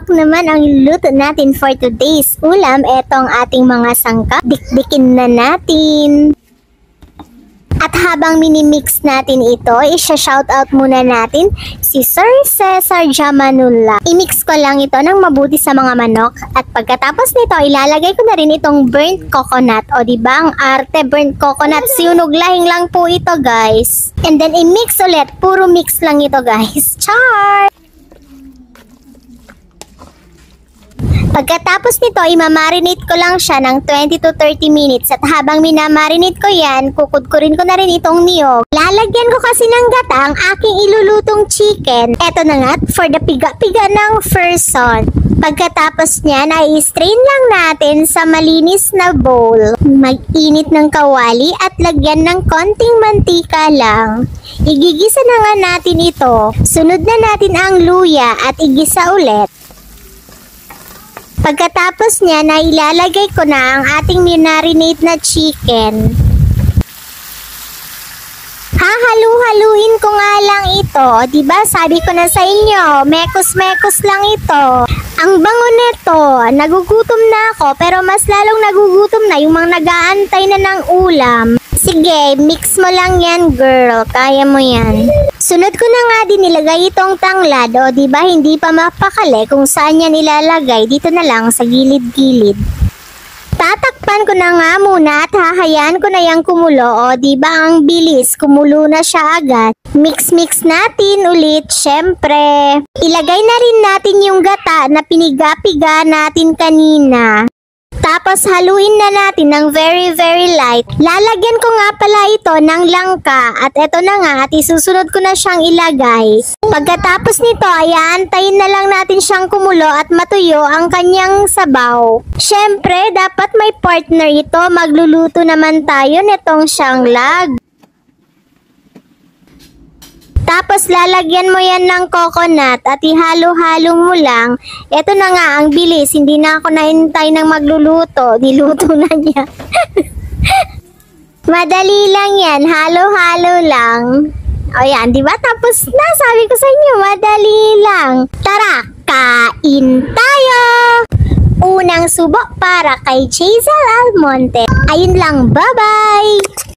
manok naman ang luto natin for today's ulam. Etong ating mga sangkap. Dikdikin na natin. At habang minimix natin ito, isha-shoutout muna natin si Sir Cesar Jamanula. I-mix ko lang ito ng mabuti sa mga manok. At pagkatapos nito, ilalagay ko na rin itong burnt coconut. O diba ang arte, burnt coconut. Sinunog lahing lang po ito, guys. And then i-mix ulit. Puro mix lang ito, guys. Char! Pagkatapos nito, imamarinate ko lang siya ng 20 to 30 minutes. At habang minamarinate ko yan, kukudkurin ko na rin itong niyog. Lalagyan ko kasi ng gata ang aking ilulutong chicken. Eto na nga, for the piga-piga ng person. Pagkatapos niyan, ay strain lang natin sa malinis na bowl. Mag-init ng kawali at lagyan ng konting mantika lang. Igigisa na nga natin ito. Sunod na natin ang luya at igisa ulit. Pagkatapos niya, na ilalagay ko na ang ating minarinate na chicken. Hahalu-haluin ko nga lang ito. Diba sabi ko na sa inyo, mekos-mekos lang ito. Ang bango nito, nagugutom na ako pero mas lalong nagugutom na yung mga nag-aantay na ng ulam. Sige, mix mo lang yan, girl. Kaya mo yan. Sunod ko na nga din nilagay itong tanglad. O diba hindi pa mapakali kung saan yan ilalagay. Dito na lang sa gilid-gilid. Tatakpan ko na nga muna at hahayaan ko na yung kumulo. O diba ang bilis, kumulo na siya agad. Mix-mix natin ulit, syempre. Ilagay na rin natin yung gata na piniga-piga natin kanina. Tapos haluin na natin ng very light. Lalagyan ko nga pala ito ng langka. At eto na nga at isusunod ko na siyang ilagay. Pagkatapos nito ay aantayin na lang natin siyang kumulo at matuyo ang kanyang sabaw. Syempre dapat may partner ito. Magluluto naman tayo nitong siyanglag. Tapos lalagyan mo yan ng coconut at ihalo-halo mo lang. Ito na nga ang bilis. Hindi na ako naintay ng magluluto. Niluto na niya. Madali lang yan. Halo-halo lang. O yan, di ba? Tapos na, sabi ko sa inyo, madali lang. Tara, kain tayo! Unang subo para kay Chazel Almonte. Ayun lang, bye-bye!